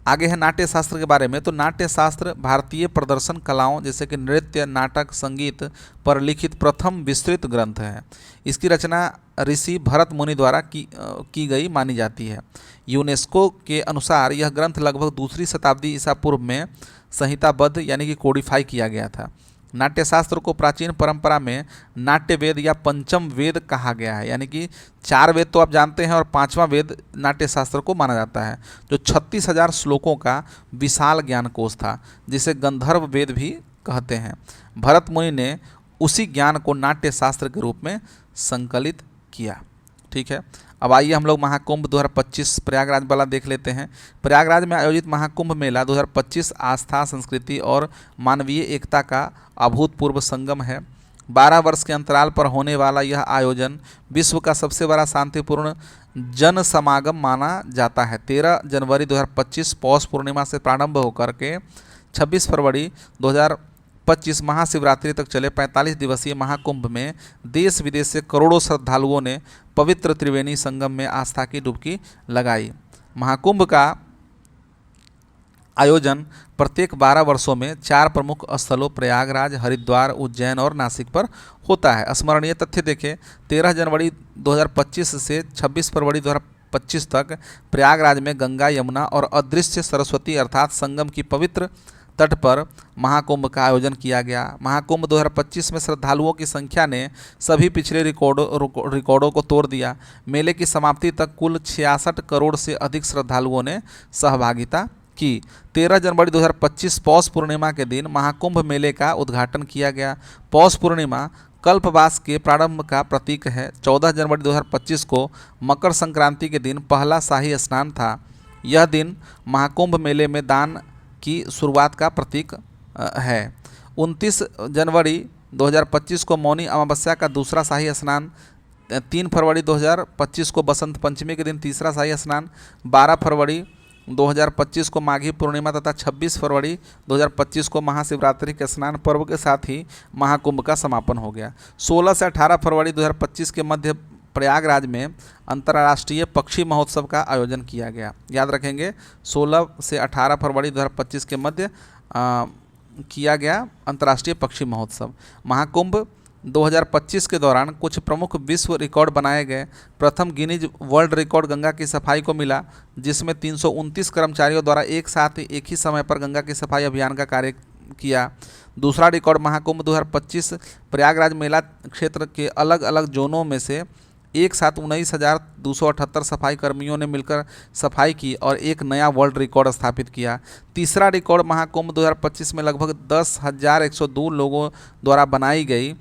आगे है नाट्य शास्त्र के बारे में। तो नाट्य शास्त्र भारतीय प्रदर्शन कलाओं जैसे कि नृत्य, नाटक, संगीत पर लिखित प्रथम विस्तृत ग्रंथ है। इसकी रचना ऋषि भरत मुनि द्वारा की गई मानी जाती है। यूनेस्को के अनुसार यह ग्रंथ लगभग 2री शताब्दी ईसा पूर्व में संहिताबद्ध यानी कि कोडिफाई किया गया था। नाट्यशास्त्र को प्राचीन परंपरा में नाट्य वेद या पंचम वेद कहा गया है, यानी कि 4 वेद तो आप जानते हैं और 5वां वेद नाट्यशास्त्र को माना जाता है, जो 36,000 श्लोकों का विशाल ज्ञान कोश था, जिसे गंधर्व वेद भी कहते हैं। भरत मुनि ने उसी ज्ञान को नाट्यशास्त्र के रूप में संकलित किया। ठीक है, अब आइए हम लोग महाकुंभ 2025 प्रयागराज वाला देख लेते हैं। प्रयागराज में आयोजित महाकुंभ मेला 2025 आस्था, संस्कृति और मानवीय एकता का अभूतपूर्व संगम है। 12 वर्ष के अंतराल पर होने वाला यह आयोजन विश्व का सबसे बड़ा शांतिपूर्ण जन समागम माना जाता है। 13 जनवरी 2025 पौष पूर्णिमा से प्रारंभ होकर के 26 फरवरी 2025 महाशिवरात्रि तक चले 45 दिवसीय महाकुंभ में देश विदेश से करोड़ों श्रद्धालुओं ने पवित्र त्रिवेणी संगम में आस्था की डुबकी लगाई। महाकुंभ का आयोजन प्रत्येक 12 वर्षों में 4 प्रमुख स्थलों प्रयागराज, हरिद्वार, उज्जैन और नासिक पर होता है। स्मरणीय तथ्य देखें, 13 जनवरी 2025 से 26 फरवरी 2025 तक प्रयागराज में गंगा, यमुना और अदृश्य सरस्वती अर्थात संगम की पवित्र तट पर महाकुंभ का आयोजन किया गया। महाकुंभ 2025 में श्रद्धालुओं की संख्या ने सभी पिछले रिकॉर्डों को तोड़ दिया। मेले की समाप्ति तक कुल 66 करोड़ से अधिक श्रद्धालुओं ने सहभागिता की। 13 जनवरी 2025 पौष पूर्णिमा के दिन महाकुंभ मेले का उद्घाटन किया गया। पौष पूर्णिमा कल्पवास के प्रारंभ का प्रतीक है। 14 जनवरी 2025 को मकर संक्रांति के दिन पहला शाही स्नान था। यह दिन महाकुंभ मेले में दान की शुरुआत का प्रतीक है। 29 जनवरी 2025 को मौनी अमावस्या का दूसरा शाही स्नान, 3 फरवरी 2025 को बसंत पंचमी के दिन तीसरा शाही स्नान, 12 फरवरी 2025 को माघी पूर्णिमा तथा 26 फरवरी 2025 को महाशिवरात्रि के स्नान पर्व के साथ ही महाकुंभ का समापन हो गया। 16 से 18 फरवरी 2025 के मध्य प्रयागराज में अंतर्राष्ट्रीय पक्षी महोत्सव का आयोजन किया गया। याद रखेंगे, 16 से 18 फरवरी 2025 के मध्य किया गया अंतर्राष्ट्रीय पक्षी महोत्सव। महाकुंभ 2025 के दौरान कुछ प्रमुख विश्व रिकॉर्ड बनाए गए। प्रथम गिनीज वर्ल्ड रिकॉर्ड गंगा की सफाई को मिला, जिसमें 329 कर्मचारियों द्वारा एक साथ एक ही समय पर गंगा की सफाई अभियान का कार्य किया। दूसरा रिकॉर्ड महाकुंभ 2025 प्रयागराज मेला क्षेत्र के अलग अलग जोनों में से एक साथ 19,278 सफाई कर्मियों ने मिलकर सफाई की और एक नया वर्ल्ड रिकॉर्ड स्थापित किया। तीसरा रिकॉर्ड महाकुंभ 2025 में लगभग 10,102 लोगों द्वारा बनाई गई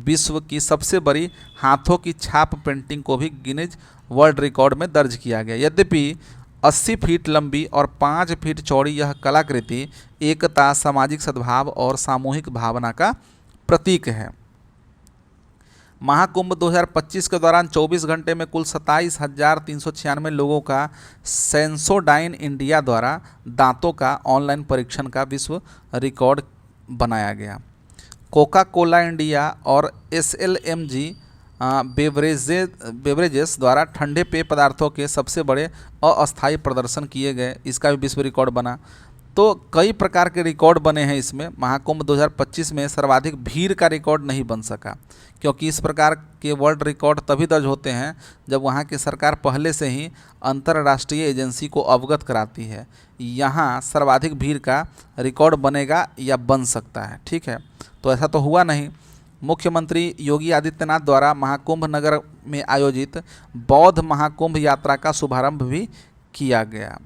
विश्व की सबसे बड़ी हाथों की छाप पेंटिंग को भी गिनीज वर्ल्ड रिकॉर्ड में दर्ज किया गया। यद्यपि 80 फीट लंबी और 5 फीट चौड़ी यह कलाकृति एकता, सामाजिक सद्भाव और सामूहिक भावना का प्रतीक है। महाकुंभ 2025 के दौरान 24 घंटे में कुल 27,396 लोगों का सेंसोडाइन इंडिया द्वारा दांतों का ऑनलाइन परीक्षण का विश्व रिकॉर्ड बनाया गया। कोका कोला इंडिया और SLMG बेवरेजेस द्वारा ठंडे पेय पदार्थों के सबसे बड़े अस्थायी प्रदर्शन किए गए, इसका भी विश्व रिकॉर्ड बना। तो कई प्रकार के रिकॉर्ड बने हैं इसमें। महाकुंभ 2025 में सर्वाधिक भीड़ का रिकॉर्ड नहीं बन सका, क्योंकि इस प्रकार के वर्ल्ड रिकॉर्ड तभी दर्ज होते हैं जब वहाँ की सरकार पहले से ही अंतर्राष्ट्रीय एजेंसी को अवगत कराती है। यहाँ सर्वाधिक भीड़ का रिकॉर्ड बनेगा या बन सकता है, ठीक है। तो ऐसा तो हुआ नहीं। मुख्यमंत्री योगी आदित्यनाथ द्वारा महाकुंभ नगर में आयोजित बौद्ध महाकुंभ यात्रा का शुभारंभ भी किया गया,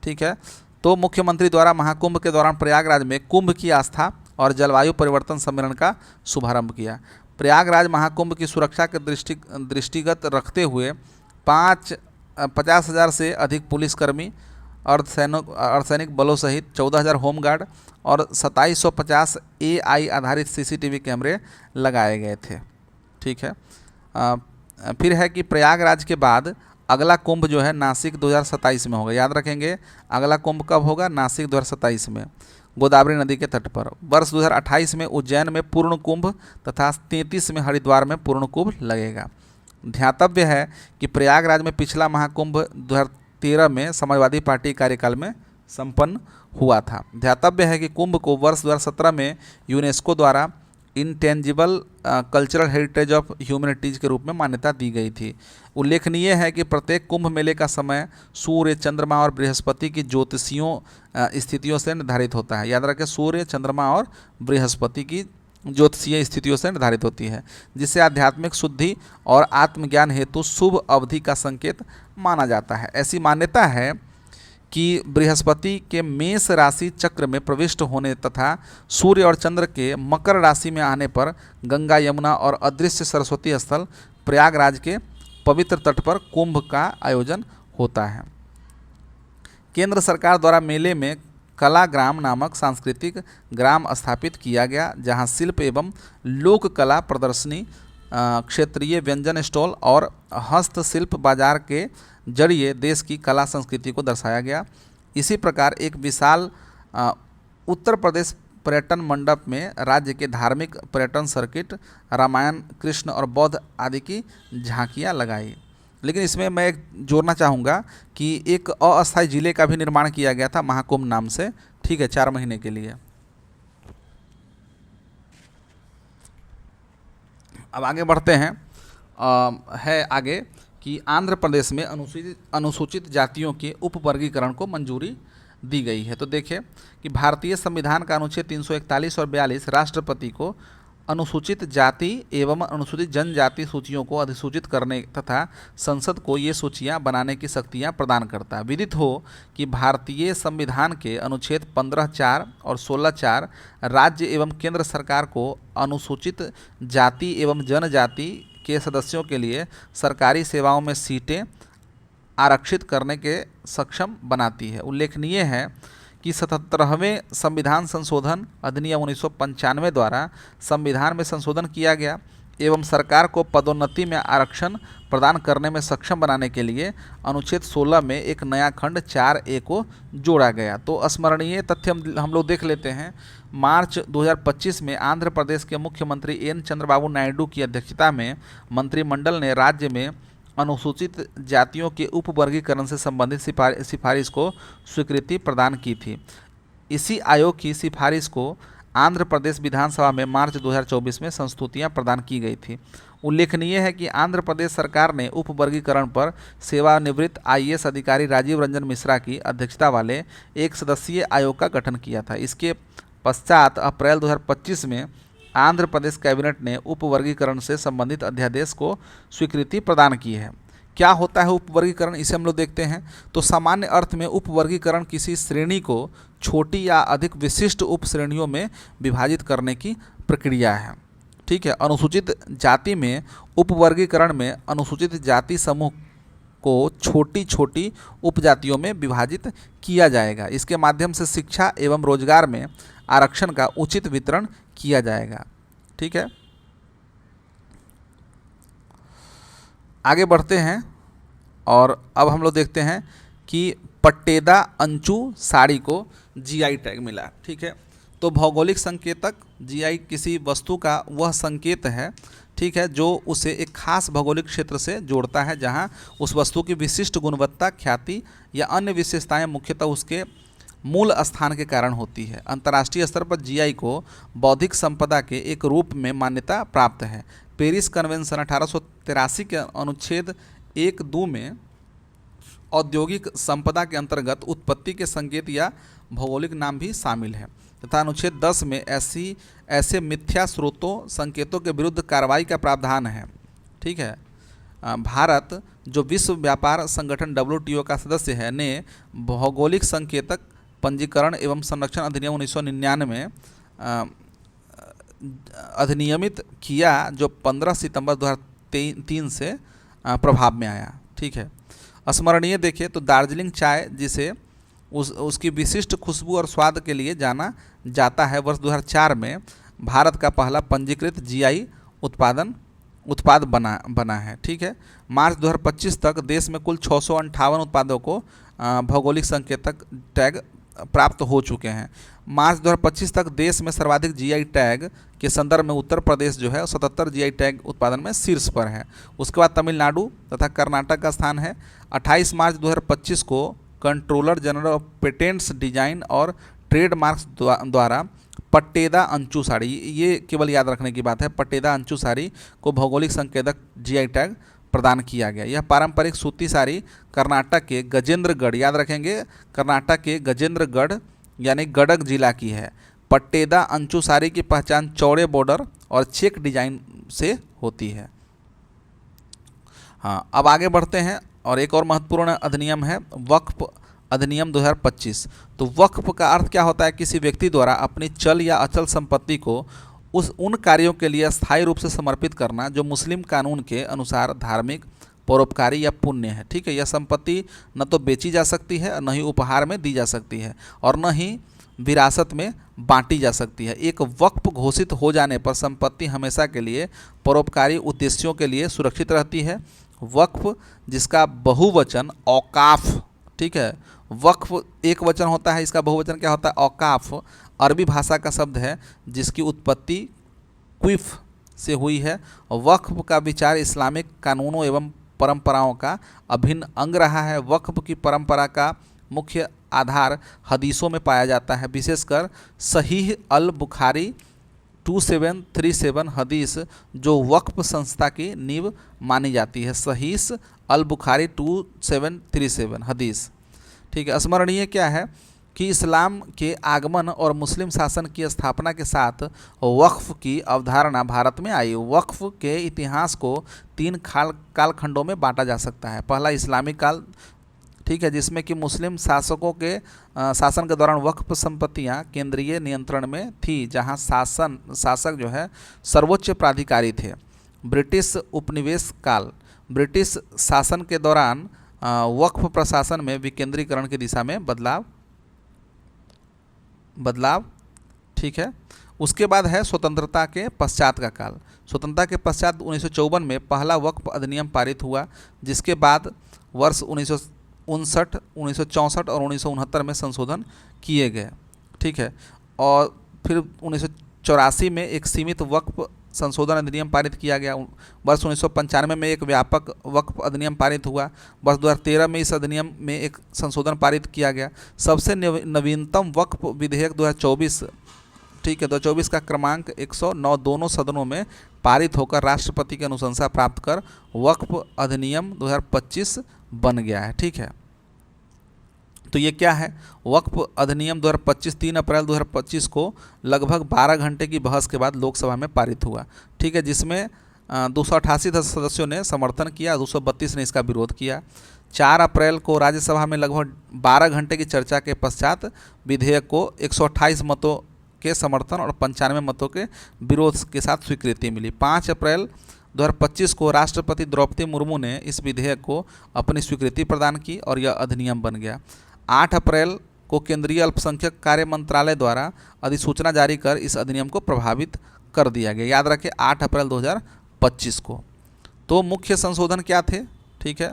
ठीक है। तो मुख्यमंत्री द्वारा महाकुंभ के दौरान प्रयागराज में कुंभ की आस्था और जलवायु परिवर्तन सम्मेलन का शुभारंभ किया। प्रयागराज महाकुंभ की सुरक्षा के दृष्टिगत रखते हुए 50,000 से अधिक पुलिसकर्मी, अर्धसैनिक बलों सहित 14,000 होमगार्ड और 2750 AI आधारित CCTV कैमरे लगाए गए थे, ठीक है। फिर है कि प्रयागराज के बाद अगला कुंभ जो है नासिक 2027 में होगा। याद रखेंगे, अगला कुंभ कब होगा? नासिक 2027 में, गोदावरी नदी के तट पर। वर्ष 2028 में उज्जैन में पूर्ण कुंभ तथा 33 में हरिद्वार में पूर्ण कुंभ लगेगा। ध्यातव्य है कि प्रयागराज में पिछला महाकुंभ 2013 में समाजवादी पार्टी कार्यकाल में संपन्न हुआ था। ध्यातव्य है कि कुंभ को वर्ष 2017 में यूनेस्को द्वारा intangible cultural heritage of humanities के रूप में मान्यता दी गई थी। उल्लेखनीय है कि प्रत्येक कुंभ मेले का समय सूर्य, चंद्रमा और बृहस्पति की ज्योतिषीय स्थितियों से निर्धारित होता है। याद रखें, सूर्य, चंद्रमा और बृहस्पति की ज्योतिषीय स्थितियों से निर्धारित होती है, जिसे आध्यात्मिक शुद्धि और आत्मज्ञान हेतु शुभ अवधि का संकेत माना जाता है। ऐसी मान्यता है कि बृहस्पति के मेष राशि चक्र में प्रविष्ट होने तथा सूर्य और चंद्र के मकर राशि में आने पर गंगा, यमुना और अदृश्य सरस्वती स्थल प्रयागराज के पवित्र तट पर कुंभ का आयोजन होता है। केंद्र सरकार द्वारा मेले में कला ग्राम नामक सांस्कृतिक ग्राम स्थापित किया गया, जहां शिल्प एवं लोक कला प्रदर्शनी, क्षेत्रीय व्यंजन स्टॉल और हस्तशिल्प बाजार के जरिए देश की कला संस्कृति को दर्शाया गया। इसी प्रकार एक विशाल उत्तर प्रदेश पर्यटन मंडप में राज्य के धार्मिक पर्यटन सर्किट, रामायण, कृष्ण और बौद्ध आदि की झांकियां लगाई। लेकिन इसमें मैं एक जोड़ना चाहूँगा कि एक अस्थायी जिले का भी निर्माण किया गया था महाकुंभ नाम से, ठीक है, 4 महीने के लिए। अब आगे बढ़ते हैं। है आगे कि आंध्र प्रदेश में अनुसूचित जातियों के उपवर्गीकरण को मंजूरी दी गई है। तो देखिए कि भारतीय संविधान का अनुच्छेद 341 और 42 राष्ट्रपति को अनुसूचित जाति एवं अनुसूचित जनजाति सूचियों को अधिसूचित करने तथा संसद को ये सूचियां बनाने की शक्तियां प्रदान करता है। विदित हो कि भारतीय संविधान के अनुच्छेद 15(4) और 16(4) राज्य एवं केंद्र सरकार को अनुसूचित जाति एवं जनजाति के सदस्यों के लिए सरकारी सेवाओं में सीटें आरक्षित करने के सक्षम बनाती है। उल्लेखनीय है कि 77वें संविधान संशोधन अधिनियम 1995 द्वारा संविधान में संशोधन किया गया एवं सरकार को पदोन्नति में आरक्षण प्रदान करने में सक्षम बनाने के लिए अनुच्छेद 16 में एक नया खंड 4A को जोड़ा गया। तो स्मरणीय तथ्य हम लोग देख लेते हैं। मार्च 2025 में आंध्र प्रदेश के मुख्यमंत्री एन चंद्रबाबू नायडू की अध्यक्षता में मंत्रिमंडल ने राज्य में अनुसूचित जातियों के उपवर्गीकरण से संबंधित सिफारिश को स्वीकृति प्रदान की थी। इसी आयोग की सिफारिश को आंध्र प्रदेश विधानसभा में मार्च 2024 में संस्तुतियां प्रदान की गई थी। उल्लेखनीय है कि आंध्र प्रदेश सरकार ने उपवर्गीकरण पर सेवानिवृत्त IAS अधिकारी राजीव रंजन मिश्रा की अध्यक्षता वाले एक सदस्यीय आयोग का गठन किया था। इसके पश्चात अप्रैल 2025 में आंध्र प्रदेश कैबिनेट ने उपवर्गीकरण से संबंधित अध्यादेश को स्वीकृति प्रदान की है। क्या होता है उपवर्गीकरण, इसे हम लोग देखते हैं। तो सामान्य अर्थ में उपवर्गीकरण किसी श्रेणी को छोटी या अधिक विशिष्ट उप श्रेणियों में विभाजित करने की प्रक्रिया है, ठीक है। अनुसूचित जाति में उपवर्गीकरण में अनुसूचित जाति समूह को छोटी छोटी उपजातियों में विभाजित किया जाएगा। इसके माध्यम से शिक्षा एवं रोजगार में आरक्षण का उचित वितरण किया जाएगा, ठीक है। आगे बढ़ते हैं और अब हम लोग देखते हैं कि पट्टेदा अंचू साड़ी को GI टैग मिला, ठीक है। तो भौगोलिक संकेतक GI किसी वस्तु का वह संकेत है, ठीक है, जो उसे एक खास भौगोलिक क्षेत्र से जोड़ता है जहां उस वस्तु की विशिष्ट गुणवत्ता, ख्याति या अन्य विशेषताएं मुख्यतः उसके मूल स्थान के कारण होती है। अंतर्राष्ट्रीय स्तर पर GI को बौद्धिक संपदा के एक रूप में मान्यता प्राप्त है। पेरिस कन्वेंशन 1883 के अनुच्छेद 1(2) में औद्योगिक संपदा के अंतर्गत उत्पत्ति के संकेत या भौगोलिक नाम भी शामिल है तथा अनुच्छेद 10 में ऐसे मिथ्या स्रोतों संकेतों के विरुद्ध कार्रवाई का प्रावधान है, ठीक है। भारत जो विश्व व्यापार संगठन WTO का सदस्य है ने भौगोलिक संकेतक पंजीकरण एवं संरक्षण अधिनियम 1999 अधिनियमित किया, जो 15 सितंबर 2003 से प्रभाव में आया, ठीक है। स्मरणीय देखिए तो दार्जिलिंग चाय जिसे उसकी विशिष्ट खुशबू और स्वाद के लिए जाना जाता है, वर्ष 2004 में भारत का पहला पंजीकृत GI उत्पाद बना है, ठीक है। मार्च 2025 तक देश में कुल 658 उत्पादों को भौगोलिक संकेतक टैग प्राप्त हो चुके हैं। मार्च 2025 तक देश में सर्वाधिक GI टैग के संदर्भ में उत्तर प्रदेश जो है 77 GI टैग उत्पादन में शीर्ष पर है। उसके बाद तमिलनाडु तथा कर्नाटक का स्थान है। 28 मार्च 2025 को controller general of patents, design और ट्रेडमार्क्स द्वारा पट्टेदा अंचू साड़ी, ये केवल याद रखने की बात है, पट्टेदा अंचू साड़ी को भौगोलिक संकेतक GI टैग प्रदान किया गया। यह पारंपरिक सूती साड़ी कर्नाटक के गजेंद्रगढ़, याद रखेंगे, कर्नाटक के गजेंद्रगढ़ यानी गडग जिला की है। पट्टेदा अंचू साड़ी की पहचान चौड़े बॉर्डर और चेक डिजाइन से होती है। हाँ, अब आगे बढ़ते हैं और एक और महत्वपूर्ण अधिनियम है वक्फ अधिनियम 2025। तो वक्फ का अर्थ क्या होता है? किसी व्यक्ति द्वारा अपनी चल या अचल संपत्ति को उन कार्यों के लिए स्थायी रूप से समर्पित करना जो मुस्लिम कानून के अनुसार धार्मिक, परोपकारी या पुण्य है, ठीक है। यह संपत्ति न तो बेची जा सकती है, न ही उपहार में दी जा सकती है और न ही विरासत में बांटी जा सकती है। एक वक्फ घोषित हो जाने पर संपत्ति हमेशा के लिए परोपकारी उद्देश्यों के लिए सुरक्षित रहती है। वक्फ जिसका बहुवचन औकाफ, ठीक है, वक्फ एक वचन होता है, इसका बहुवचन क्या होता है? औकाफ। अरबी भाषा का शब्द है जिसकी उत्पत्ति क्विफ से हुई है। वक्फ का विचार इस्लामिक कानूनों एवं परंपराओं का अभिन्न अंग रहा है। वक्फ की परंपरा का मुख्य आधार हदीसों में पाया जाता है, विशेषकर सहीह अल बुखारी 2737 हदीस जो वक्फ संस्था की नींव मानी जाती है। सहीह अल बुखारी 2737 हदीस, ठीक है। स्मरणीय क्या है कि इस्लाम के आगमन और मुस्लिम शासन की स्थापना के साथ वक्फ की अवधारणा भारत में आई। वक्फ के इतिहास को 3 कालखंडों में बांटा जा सकता है। पहला इस्लामिक काल, ठीक है, जिसमें कि मुस्लिम शासकों के शासन के दौरान वक्फ संपत्तियां केंद्रीय नियंत्रण में थी, जहां शासक जो है सर्वोच्च प्राधिकारी थे। ब्रिटिश उपनिवेश काल, ब्रिटिश शासन के दौरान वक्फ प्रशासन में विकेंद्रीकरण की दिशा में बदलाव, ठीक है। उसके बाद है स्वतंत्रता के पश्चात का काल। स्वतंत्रता के पश्चात 1954 में पहला वक्फ अधिनियम पारित हुआ, जिसके बाद वर्ष 1959, 1964 और 1969 में संशोधन किए गए, ठीक है। और फिर 1984 में एक सीमित वक्फ संशोधन अधिनियम पारित किया गया। वर्ष 1995 में एक व्यापक वक्फ अधिनियम पारित हुआ। वर्ष 2013 में इस अधिनियम में एक संशोधन पारित किया गया। सबसे नवीनतम वक्फ विधेयक 2024, ठीक है, 2024 का क्रमांक 109 दोनों सदनों में पारित होकर राष्ट्रपति की अनुशंसा प्राप्त कर वक्फ अधिनियम 2025 बन गया है, ठीक है। तो ये क्या है? वक्फ अधिनियम 2025 3 अप्रैल 2025 को लगभग 12 घंटे की बहस के बाद लोकसभा में पारित हुआ, ठीक है, जिसमें 288 सदस्यों ने समर्थन किया, 232 ने इसका विरोध किया। 4 अप्रैल को राज्यसभा में लगभग 12 घंटे की चर्चा के पश्चात विधेयक को 128 मतों के समर्थन और 95 मतों के विरोध के साथ स्वीकृति मिली। 5 अप्रैल 2025 को राष्ट्रपति द्रौपदी मुर्मू ने इस विधेयक को अपनी स्वीकृति प्रदान की और यह अधिनियम बन गया। 8 अप्रैल को केंद्रीय अल्पसंख्यक कार्य मंत्रालय द्वारा अधिसूचना जारी कर इस अधिनियम को प्रभावित कर दिया गया। याद रखें 8 अप्रैल 2025 को। तो मुख्य संशोधन क्या थे? ठीक है,